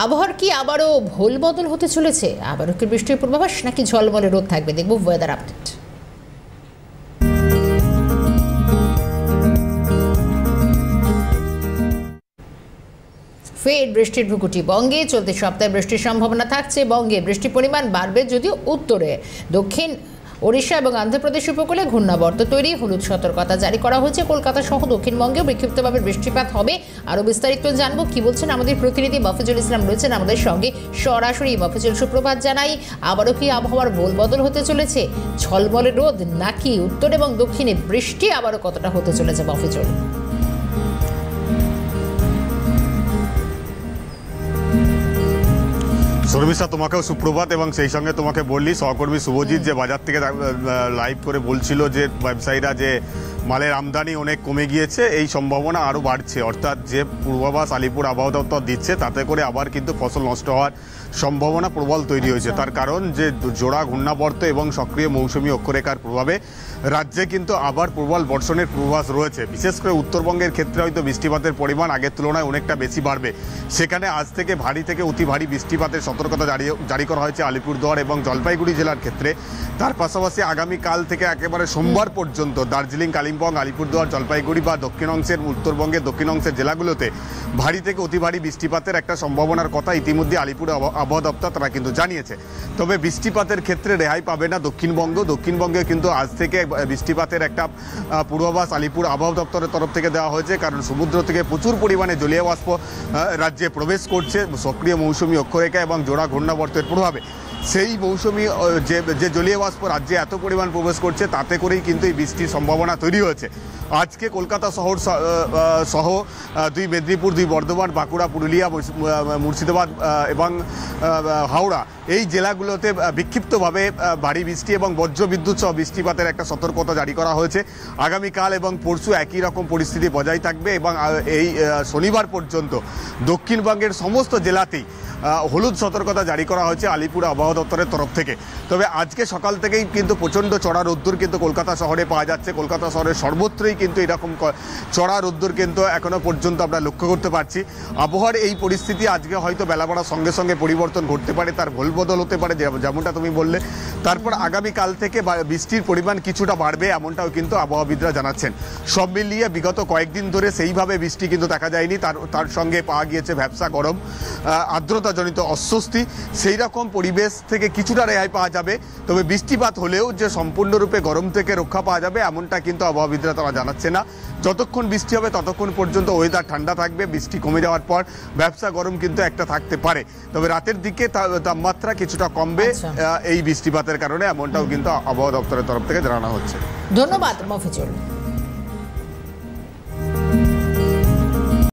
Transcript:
আবহাওয়ার কি আবারও ভুল বদল হতে চলেছে? আবারও কি বৃষ্টির পূর্বাভাস নাকি ঝলমলে রোদ থাকবে? দেখব ওয়েদার আপডেট। ফের বৃষ্টির ভ্রুকুটি বঙ্গে। চলতি সপ্তাহে বৃষ্টির সম্ভাবনা থাকছে। বঙ্গে বৃষ্টির পরিমাণ বাড়বে যদিও উত্তরে, দক্ষিণ ওড়িশা এবং অন্ধ্রপ্রদেশ উপকূলে ঘূর্ণাবর্ত তৈরি। হলুদ সতর্কতা জারি করা হয়েছে। কলকাতা সহ দক্ষিণবঙ্গেও বিক্ষিপ্তভাবে বৃষ্টিপাত হবে। আরও বিস্তারিত জানবো কি বলছেন আমাদের প্রতিনিধি মফিজুল ইসলাম রয়েছেন আমাদের সঙ্গে সরাসরি। মফিজুল, সুপ্রভাত জানাই। আবারও কি আবহাওয়ার বদল হতে চলেছে? ঝলমলে রোদ নাকি উত্তর এবং দক্ষিণে বৃষ্টি আবারও কতটা হতে চলেছে মফিজুল? শর্মিষ্ঠা, তোমাকেও সুপ্রভাত এবং সেই সঙ্গে তোমাকে বললি সহকর্মী শুভজিৎ যে বাজার থেকে লাইভ করে বলছিল যে ব্যবসায়ীরা যে মালের আমদানি অনেক কমে গিয়েছে, এই সম্ভাবনা আরও বাড়ছে। অর্থাৎ যে পূর্বাভাস আলিপুর আবহাওয়া দপ্তর দিচ্ছে তাতে করে আবার কিন্তু ফসল নষ্ট হওয়ার সম্ভাবনা প্রবল তৈরি হয়েছে। তার কারণ যে জোড়া ঘূর্ণাবর্ত এবং সক্রিয় মৌসুমী অক্ষরেখার প্রভাবে রাজ্যে কিন্তু আবার প্রবল বর্ষণের পূর্বাভাস রয়েছে। বিশেষ করে উত্তরবঙ্গের ক্ষেত্রে হয়তো বৃষ্টিপাতের পরিমাণ আগের তুলনায় অনেকটা বেশি বাড়বে। সেখানে আজ থেকে ভারী থেকে অতি ভারী বৃষ্টিপাতের সতর্কতা জারি করা হয়েছে আলিপুরদুয়ার এবং জলপাইগুড়ি জেলার ক্ষেত্রে। তার পাশাপাশি আগামীকাল থেকে একেবারে সোমবার পর্যন্ত দার্জিলিং, কালিম্পং, আলিপুরদুয়ার, জলপাইগুড়ি বা দক্ষিণ অংশের উত্তরবঙ্গের দক্ষিণ অংশের জেলাগুলোতে ভারী থেকে অতি ভারী বৃষ্টিপাতের একটা সম্ভাবনার কথা ইতিমধ্যে আলিপুর আবহাওয়া দপ্তর তারা কিন্তু জানিয়েছে। তবে বৃষ্টিপাতের ক্ষেত্রে রেহাই পাবে না দক্ষিণবঙ্গে কিন্তু আজ থেকে বৃষ্টিপাতের একটা পূর্বাভাস আলিপুর আবহাওয়া দপ্তরের তরফ থেকে দেওয়া হয়েছে। কারণ সমুদ্র থেকে প্রচুর পরিমাণে জলীয় বাষ্প রাজ্যে প্রবেশ করছে সক্রিয় মৌসুমী অক্ষরেখা এবং জোড়া ঘূর্ণাবর্তের প্রভাবে। সেই মৌসুমী যে জলীয় বাষ্প রাজ্যে এত পরিমাণ প্রবেশ করছে তাতে করেই কিন্তু এই বৃষ্টির সম্ভাবনা তৈরি হয়েছে। আজকে কলকাতা শহর সহ দুই মেদিনীপুর, দুই বর্ধমান, বাঁকুড়া, পুরুলিয়া, মুর্শিদাবাদ এবং হাওড়া এই জেলাগুলোতে বিক্ষিপ্তভাবে ভারী বৃষ্টি এবং বজ্রবিদ্যুৎ সহ বৃষ্টিপাতের একটা সতর্কতা জারি করা হয়েছে। আগামীকাল এবং পরশু একই রকম পরিস্থিতি বজায় থাকবে এবং এই শনিবার পর্যন্ত দক্ষিণবঙ্গের সমস্ত জেলাতেই হলুদ সতর্কতা জারি করা হয়েছে আলিপুর আবহাওয়া দপ্তরের তরফ থেকে। তবে আজকে সকাল থেকেই কিন্তু প্রচণ্ড চড়া রোদ্দুর কিন্তু কলকাতা শহরে পাওয়া যাচ্ছে। কলকাতা শহরের সর্বত্রই কিন্তু এরকম চড়া রোদ্দুর কিন্তু এখনও পর্যন্ত আমরা লক্ষ্য করতে পারছি। আবহাওয়ার এই পরিস্থিতি আজকে হয়তো বেলা বাড়ার সঙ্গে সঙ্গে পরিবর্তন ঘটতে পারে, তার ভুলবদল হতে পারে যেমনটা তুমি বললে। তারপর আগামীকাল থেকে বৃষ্টির পরিমাণ কিছুটা বাড়বে এমনটাও কিন্তু আবহাওয়াবিদরা জানাচ্ছেন। সব মিলিয়ে বিগত কয়েকদিন ধরে সেইভাবে বৃষ্টি কিন্তু দেখা যায়নি। তার সঙ্গে পাওয়া গিয়েছে ভ্যাপসা গরম, আর্দ্রতাজনিত অস্বস্তি। সেই রকম পরিবেশ থেকে কিছুটা রেহাই পাওয়া যাবে। তবে বৃষ্টিপাত হলেও যে সম্পূর্ণরূপে গরম থেকে রক্ষা পাওয়া যাবে এমনটা কিন্তু আবহাওয়াবিদরা তারা জানাচ্ছে না। যতক্ষণ বৃষ্টি হবে ততক্ষণ পর্যন্ত ওয়েদার ঠান্ডা থাকবে। বৃষ্টি কমে যাওয়ার পর ব্যবসা গরম কিন্তু একটা থাকতে পারে। তবে রাতের দিকে তাপমাত্রা কিছুটা কমবে এই বৃষ্টিপাতের কারণে, এমনটাও কিন্তু আবহাওয়া দপ্তরের তরফ থেকে জানানো হচ্ছে। ধন্যবাদ মফিজুল।